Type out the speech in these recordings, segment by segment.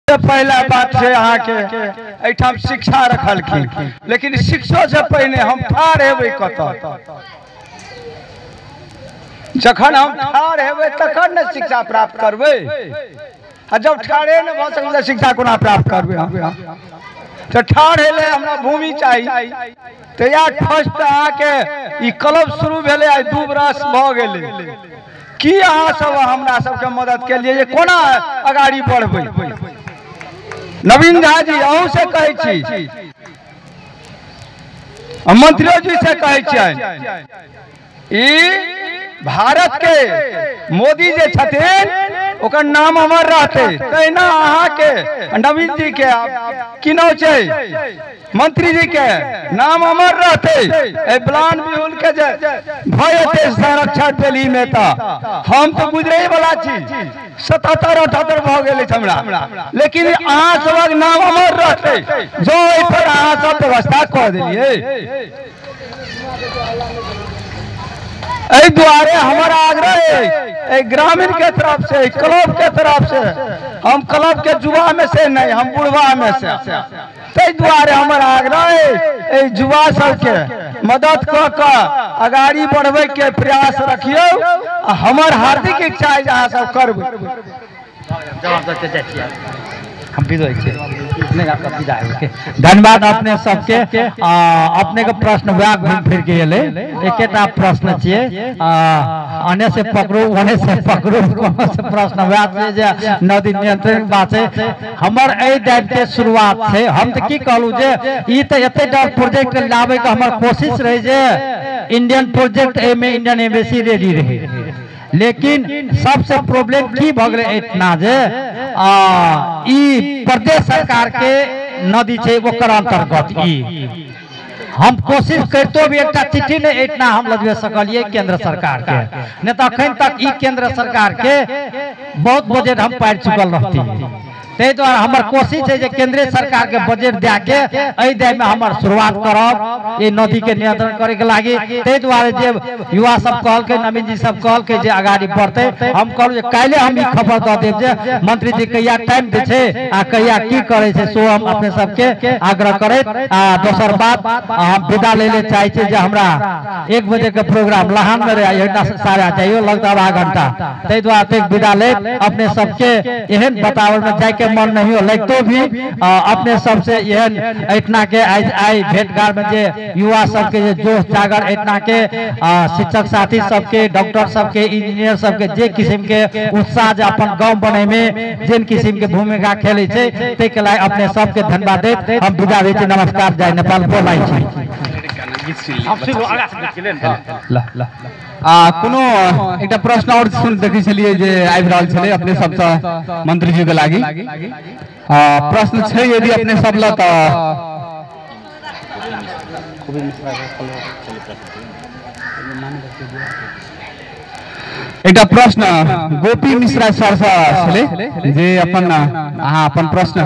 पहला बात से अहाँ के एठाम शिक्षा रखलखिन, लेकिन शिक्षा से पहले हम ठाढ़ हेबै कतऽ? जखन हम ठाढ़ हेबै तखन ने शिक्षा प्राप्त करबै, आ जब ठाढ़े न भऽ सकबै शिक्षा कोना प्राप्त करबै? तो ठाढ़ हेले हमरा भूमि चाहिए। तो यार फर्स्ट अहाँ के ई क्लब शुरू भेलै आइ 2 बरस भऽ गेलै। की अहाँ सब हमरा सबके मदद केलिए जे कोना आगाड़ी बढ़बै? नवीन झा जी अहूँ से कहै छी, मंत्रियों जी से कहै छियनि, ई भारत के मोदी जे छथिन ओकर नाम अमर रहते, तहिना अहाँ के नवीन जी के की नाम छै मंत्री जी के नाम अमर रहते। प्लान बिहुल के जे भयते संरक्षण दिल्ली में था, हम तो गुजरे वाला छी, 77-78 भ गेल हमरा, लेकिन अहाँ सबक नाम अमर रहते जो एहि पर अहाँ सब व्यवस्था कऽ देलिए। एहि दुआरे हमारा आग्रह है ग्रामीण के तरफ से, क्लब के तरफ से, हम क्लब के युवा में से नहीं, हम बुढ़वा में से, ताहि दुआरे हमारा आग्रह है युवा सबके मदद कऽ कऽ आगाड़ी बढ़बै के प्रयास रखियो। हमर हार्दिक इच्छा है अहाँ सब करबै। धन्यवाद अपने सबके। अपने के प्रश्न वह घूम फिर के एले, एकेटा प्रश्न छिए, अने से पकड़ू ओने से पकड़ू, कोनो से प्रश्न वह छै जे नदी नियंत्रण बात छै। हमर एहि दायित्व के शुरुआत छै, हम त की कहलू जे ई त एते डर प्रोजेक्ट लाबे के हमर कोशिश रहे जे इंडियन प्रोजेक्ट ए में इंडियन एम्बेसी रेडी रहे, लेकिन सबसे प्रॉब्लम की भ गेलै इतना जे ई प्रदेश सरकार के नदी छै ओकर अंतर्गत ई हम कोशिश करतो भी एक चिट्ठी ने इतना हम लजवे सकलिए केंद्र सरकार के, नहीं तो अखन तक ई केंद्र सरकार के बहुत बजट हम पाइ चुकल रहती। ताहि द्वारा हमार कोशिश है जे केंद्रीय सरकार के बजट दे के एहि दय में हमार शुरुआत करब ये नदी के नियंत्रण करे के लागी। ताहि द्वारे जे युवा सब कहल के, नवीन जी सब कहल के जे आगाड़ी बढ़ते, हम कहलू जे काल्हि हम ई खबर दऽ देब जे मंत्री जी कहिया टाइम दे छै आ कहिया की करे छै, सो हम अपने सबके आग्रह करैत। दोसर बात हम विदा ले ले चाहे छी जे हमरा 1 बजे के प्रोग्राम लहान में रहे, एटा सारा चाहिए लगता आधा घंटा, ताहि द्वारे विदा ले अपने सबके एहन बतावल में जाके मन नहीं हो लगतो भी अपने सबसे एहन इतना के आई भेंटघाट में जे युवा सबके जे जोश जागर इतना के शिक्षक साथी सबके, डॉक्टर सबके, इंजीनियर सबके जे किस्म के उत्साह जे अपन गांव बने में जिन किस्म के भूमिका खेले छै, ते के लिए अपने सबके धन्यवाद देत हम विदा दै छी। नमस्कार, जय नेपाल, बोलाई छी। कोनो एकटा प्रश्न और सुन देखै छलिए जे आबि रहल छलै अपने सबसँ मंत्री जी के लागी। प्रश्न छै यदि अपने सब ल त एकटा प्रश्न गोपी मिश्रा सर छलै जे अपन अहाँ अपन प्रश्न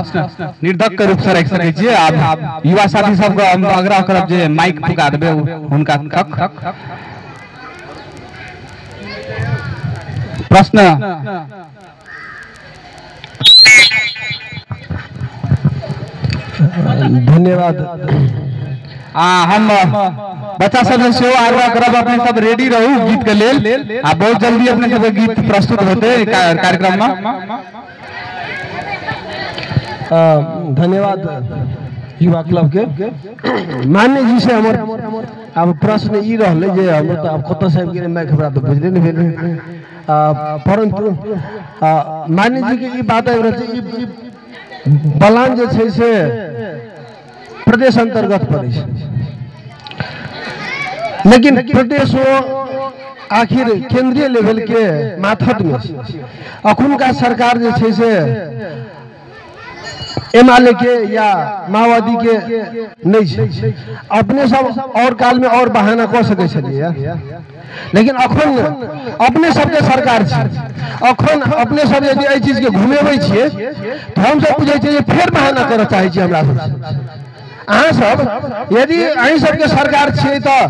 निर्धक के रूप से रख सकै छियै। आब युवा साथी सबके हम आग्रह करब जे माइक फुका देबै हुनका तक। प्रश्न धन्यवाद। हम बच्चा सब से आग्रह करब अपने सब रेडी रहू गीत के लेल, आ बहुत जल्दी अपने सब गीत प्रस्तुत होते कार्यक्रम में। धन्यवाद युवा क्लब के मान्य जी से हमर अब प्रश्न ई रहले जे हम तो अब कत साहब के मैं खबरा तो बुझले नहीं भेल, परंतु मान्य जी के ई बात आबि रहल छै ई बलान जे छै से प्रदेश अंतर्गत पड़े छै, लेकिन प्रदेश आखिर केंद्रीय लेवल के माथत में अखुनका सरकार जे छै से एमएलए के या माओवादी के नहीं छै। अपने सब और काल में और बहाना कऽ सकै छलिए, लेकिन अखन अपने सबके सरकार छै, अखन अपने सब यदि एहि चीज के घुमेबै छियै तो हम सब बुझै छियै जे फेर बहाना करऽ चाहै छी हमरा सब। अहाँ सब यदि अहीं सबके सरकार छै तऽ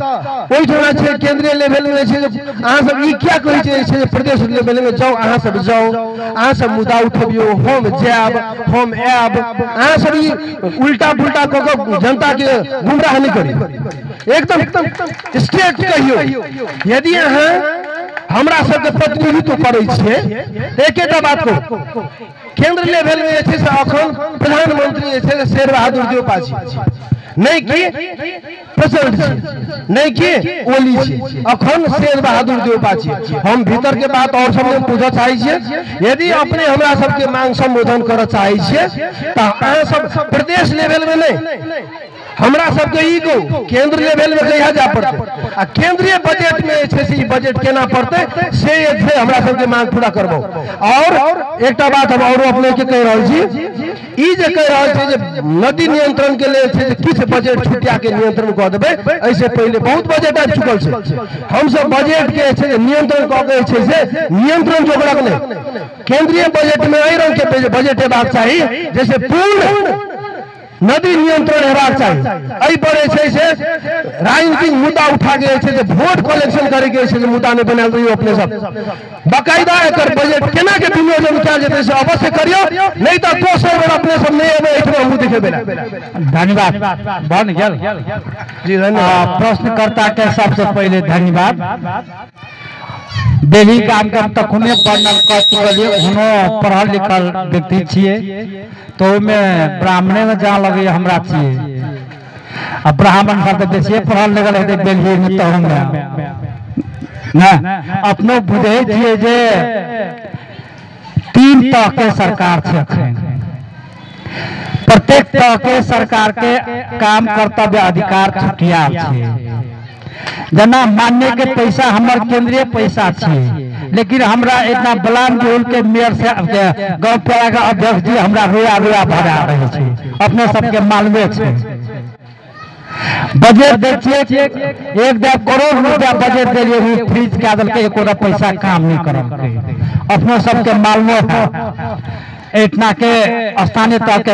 ओहिठाम छै केंद्रीय लेवल में छै अहाँ सब ई क्या कहै छै प्रदेश लेवल में जाओ अहाँ सब जाओ अहाँ सब मुद्दा उठबियो हम जाब हम आब अहाँ सब ई उल्टा पुल्टा क के जनता के गुमराह नहीं करी एकदम स्ट्रेट कहियो यदि अहाँ हमरा सबके प्रतिनिधित्व करै छियै एकेटा बात को केंद्र लेवल में छै से अखन प्रधानमंत्री छै शेर बहादुर देवपा छै नहीं कि प्रेसिडेंट नहीं कि ओली छै अखन शेर बहादुर देवपा छै हम भीतर के बात और सब पूछे चाहे छियै यदि अपने हमरा सबके मांग संबोधन करे चाहे छियै त अहाँ सब प्रदेश लेवल में नहीं हमरा सबके ई को केंद्र लेवल में कहिया जा पड़ते आ केंद्रीय बजट में छै से बजट केना पड़ते से हमरा सबके मांग पूरा करबो और एकटा बात हम और अपने के कह रहल छी ई जे कह रहल छै जे नदी नियंत्रण के लिए छै किछ बजट छुटिया के नियंत्रण क देबै ऐसे पहले बहुत बजट आ चुकल छै हम सब बजट के छै नियंत्रण क के छै से नियंत्रण जोगरक नहीं केंद्रीय बजट में एहि रंग के बजट हेबाक चाही जैसे पूर्ण नदी नियंत्रण हेबाक चाहिए एहि पर से राजनीतिक मुद्दा उठा के छै वोट कलेक्शन करे के छै मुद्दा नहीं बनाल रहियो अपने सब बाकायदा एकर बजट केना के विनियोजन कयल जेतै से अवश्य करियो नहीं तो दोसर बेर अपने सब नहीं एबै एठमा मुद्दे के बेला धन्यवाद बन गेल जी धन्यवाद प्रश्नकर्ता के सबसे पहले धन्यवाद बेली काम के तखने वर्णन कर चुकलिए हुनो पढ़ल लिखल व्यक्ति छिए तो में ब्राह्मणे में जा लगे हमरा छिए अब ब्राह्मण सब बेसिए पढ़ल लिखल है बेली में तो हम ना अपनो बुझे छिए जे 3 तरह के सरकार छै अखन प्रत्येक तरह के सरकार के काम कर्तव्य अधिकार छुटिया छै जना मान्य के पैसा हमार केंद्रीय पैसा छे लेकिन हमरा इतना बलान जोल के मेयर से गांव पाड़ा का अध्यक्ष जी हमरा रोया रोया भरा रहे छे अपने सबके मालूमे छे बजट देखिए 1 करोड़ रुपया बजट देलिए फ्रीज के दल के एको पैसा काम नहीं करल अपने सबके मालूमे है इतना के स्थानीय तह के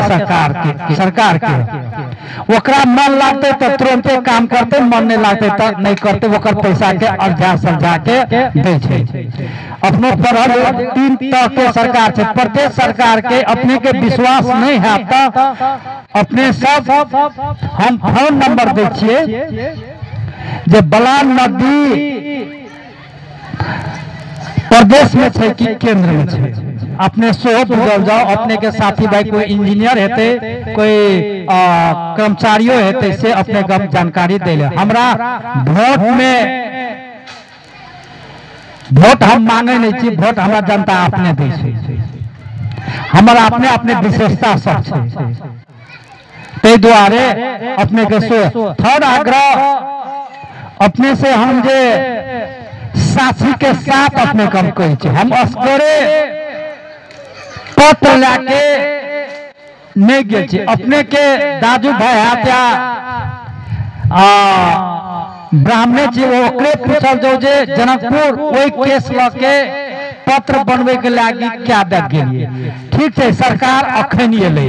सरकार के ओकरा मन लागते तो तुरंते काम करते मन नहीं लागते तो नहीं करते ओकर पैसा के अर्जा समझा के दे छे अपनो पढ़ल 3 तरह के सरकार छे प्रत्येक सरकार के अपने के विश्वास नहीं है तो अपने सब हम फोन नंबर दे छिए जे बलान नदी प्रदेश में छे कि केंद्र में छे अपने सोच बुझल जाओ अपने के साथी भाई कोई इंजीनियर हेते कोई कर्मचारियों हेते से अपने गम जानकारी दे ले हमरा वोट हम मांगे नहीं छी वोट हमरा जनता अपने दे छै हमरा अपने अपने विशेषता सब छै ते द्वारे अपने के सो थर्ड आग्रह अपने से हम जे साथी के साथ अपने कम कही छै हम असगरे पत्र लाके नहीं गेल छी अपने के दादू भाई हाथया ब्राह्मणे छी ओकरे पूछल जो जे जनकपुर ओई केस लके पत्र बनवे के लागी क्या दक गेलिए ठीक है सरकार अखन एले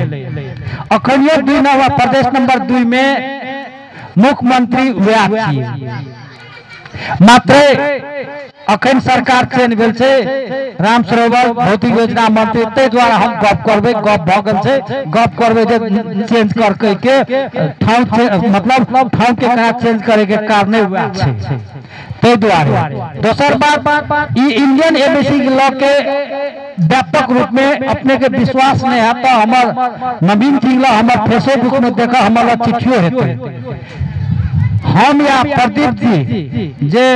अखनियो 2 नंबर प्रदेश नंबर 2 में मुख्यमंत्री वैह छी मात्र अखन सरकार चेंज भेल छै राम सरोवर भौतिक योजना मंत्री ते द्वारा हम गप करबे गप भ गेल छै गप करबे जे चेंज कर के ठाव मतलब ठाव के कहा चेंज करे के कारण नहीं हुआ छै ते द्वारा दोसर बात ई इंडियन एमबेसी लॉ के व्यापक रूप में अपने के विश्वास नहीं है तो हमर नवीन सिंह हमर फेसबुक में देखा हमर चिट्ठियों हेतै हम या प्रदीप जी जे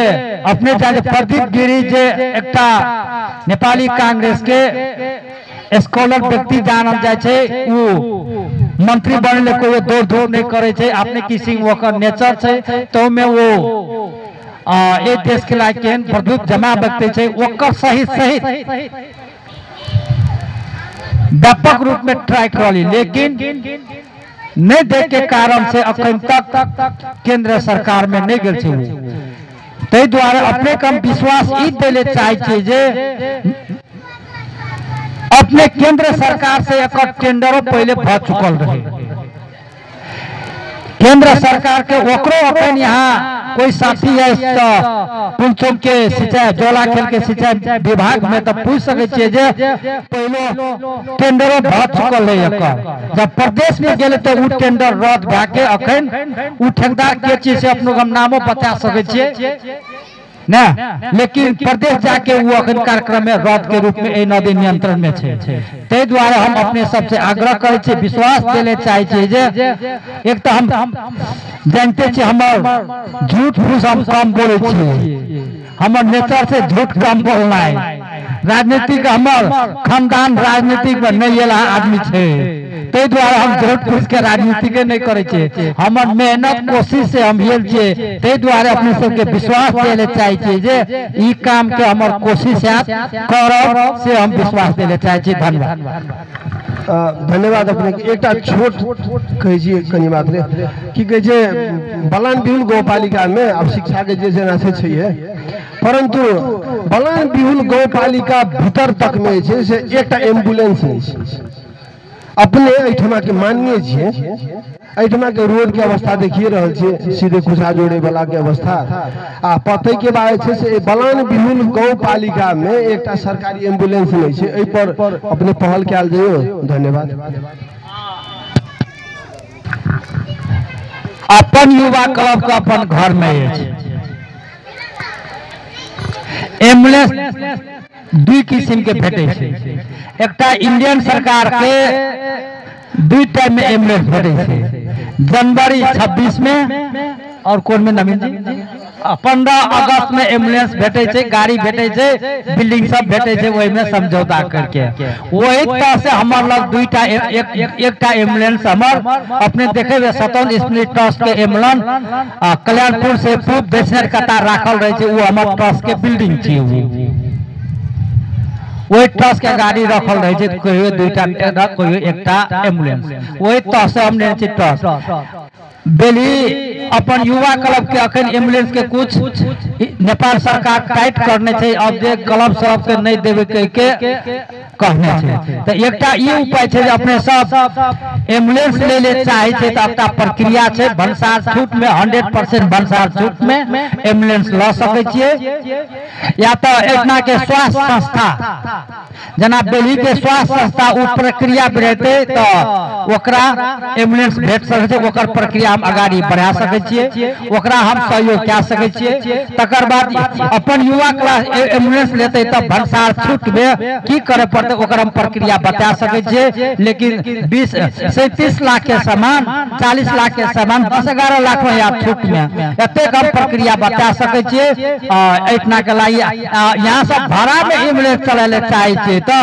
अपने जाने प्रदीप गिरी जे एकटा नेपाली कांग्रेस के स्कॉलर व्यक्ति जानल जाय छै वो मंत्री बनले कोई दौड़ धूप नहीं करे छै अपने किसी ओकर नेचर छै तो में वो ए देश के लायक केहन प्रदीप जमा व्यक्ति छै ओकर सही व्यापक रूप में ट्राई करली लेकिन नहीं दे के कारण से अखन तक केंद्र सरकार में नहीं गेल छै ते द्वारा अपने कम विश्वास ई देले चाहे छै जे अपने केंद्र सरकार से एक टेंडरो पहले भ चुकल रहे केंद्र सरकार के ओकरो अपन यहाँ कोई साथी है तो पुलचौक के सिंचाई जोला खेल के सिंचाई विभाग में तो पूछ सके छे जे पहले टेंडर भ चुकल है एकर जब प्रदेश में गेले तो उ टेंडर रद्द भा के अखन उ ठेकेदार के चीज से अपनो हम नामो बता सके छे ना, लेकिन प्रदेश जाके वो अखन कार्यक्रम में रद्द के रूप में ए नदी नियंत्रण में छे। ते द्वारा हम अपने सबसे आग्रह करे छे, विश्वास देले चाहे छे जे एक तो हम जानते छे हमर झूठ फूस हम कम बोले छे, हमर नेचर से झूठ कम बोलना है। राजनीतिक हमर खानदान राजनीतिक में नहीं एला आदमी छे, ते द्वारा हम झूठ फूस के राजनीति के नहीं करे छे। हमर मेहनत कोशिश से हम येल छे, ते द्वारा अपने सबके विश्वास देले चाहे छे जे ई काम के हमर कोशिश है करब से हम विश्वास देले चाहे छे। धन्यवाद। धन्यवाद अपने एक छोट कहे छी कनी बात रे की कहे छे बलान बिहुल गौपालिका में अब शिक्षा के जे जेना से छै, परंतु बलान बिहुल गौपालिका भीतर तक में छे से एकटा एम्बुलेंस नहीं छै। अपने एठमा के माननीय छे, एठमा के रोड के अवस्था देखिए रहल छे, सीधे खुशा जोड़े वाला के अवस्था आ पते के बाद छे से बलान बिहुल गौपालिका में एकटा सरकारी एम्बुलेंस नहीं छे, एहि पर अपने पहल कैल जाइयो। धन्यवाद। अपन युवा क्लब का अपन घर में एम्बुलेंस दुई किस्म के भेटे छे, एकटा इंडियन सरकार के दुई टाइम में एम्बुलेंस भेटे छे, जनवरी 26 में और कौन में नवीन जी 15 अगस्त में एम्बुलेंस भेटे छे, गाड़ी भेटे छे, बिल्डिंग सब भेटे छे, वही में समझौता करके वही तरह से हमार लग दुईटा एकटा एम्बुलेंस हमर अपने देखे हुए स्वतंत्र स्मृति ट्रस्ट के एम्बुलेंस कल्याणपुर से पूर्व देशनर कतार राखल रहे छे, वो हमर ट्रस्ट के बिल्डिंग छे, वही ट्रस्ट के गाड़ी रखल रहे छे, कोई दुईटा ट्रक कोई एकटा एम्बुलेंस, वही तरह से हमने ट्रस्ट बेली अपन युवा क्लब के अखन एम्बुलेंस के कुछ नेपाल सरकार टाइट करने छे, अब जे क्लब सब के नहीं देवे के कहने छे। तो एकटा ई उपाय छे जे अपने सब एम्बुलेंस ले ले चाहे छे तो एकटा प्रक्रिया छे, भंसार छूट में 100% भंसार छूट में एम्बुलेंस ल सके छिए, या तो एतना के स्वास्थ्य संस्था जना बेली के स्वास्थ्य संस्था उ प्रक्रिया रहते तो ओकरा एम्बुलेंस भेट सके छे, ओकर प्रक्रिया हम आगाड़ी बढ़ा सके छिए, ओकरा हम सहयोग क्या सके छिए। तकर बाद अपन युवा क्लास एम्बुलेंस लेते तो भंसार छूट में की करे पड़ते ओकर हम प्रक्रिया बता सके छिए, लेकिन 37 लाख के सामान 40 लाख के सामान 10-11 लाख में या छूट में एते कम प्रक्रिया बता सके छिए। इतना के लाई यहाँ सब भाड़ा में एम्बुलेंस चले चाहे छे तो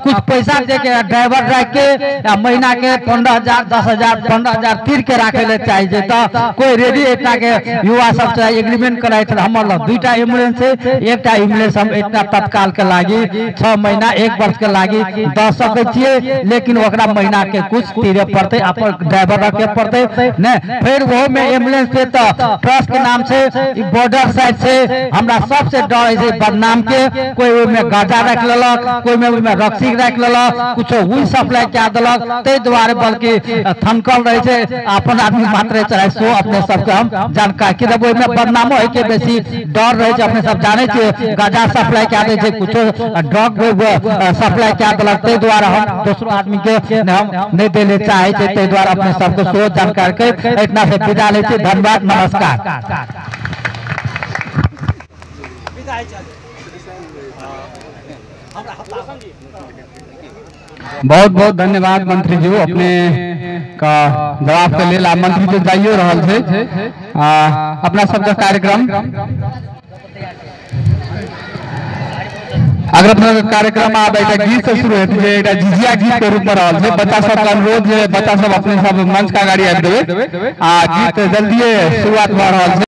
कुछ पैसा दे के ड्राइवर रख के महीना के 15,000 10,000 15,000 तीर के राखे ले चाहे छे तो कोई रेडी इतना के युवा सब से एग्रीमेंट कराए थे। हमर लग दुईटा एम्बुलेंस है, एकटा एम्बुलेंस हम इतना तत्काल के लागी 6 महीना 1 वर्ष के लागी द सके छिए, लेकिन ओकरा महीना के कुछ तीरे पड़ते अपन ड्राइवर रखे पड़ते ने। फिर वो में एम्बुलेंस पे तो ट्रस्ट के नाम से बॉर्डर साइड से हमरा सबसे डर है बदनाम के, कोई में गाजा रख लेलक, कोई में रक्सी रख लेलक, कुछ हुई सप्लाई क्या देलक, ते द्वारे बल्कि थनकल रहे छे अपन आदमी मात्र चाहे सो अपने सबके हम जानकारी कि ओहि में बदनामो है के बेसी डर रहे छे। अपने सब जाने छे गाजा सप्लाई क्या दे छे, कुछ ड्रग सप्लाई क्या देलक, ते द्वारा हम दूसरो आदमी के हम नहीं देले चाहे छे, ते द्वारा अपने सबको सो जानकारी के इतना से विदा ले छे। धन्यवाद, नमस्कार। बहुत बहुत धन्यवाद मंत्री जी, अपने का जवाब के लेल मंत्री तो जाइयो रहल छे। अपना सबका कार्यक्रम अगर अपना कार्यक्रम आब एक गीत से शुरू हेतु जे एक झिझिया गीत के रूप में रहल छे, बच्चा सब का अनुरोध जे बच्चा सब अपने सब मंच का गाड़ी आबि देबे आ गीत जल्दी शुरुआत भ रहल छे।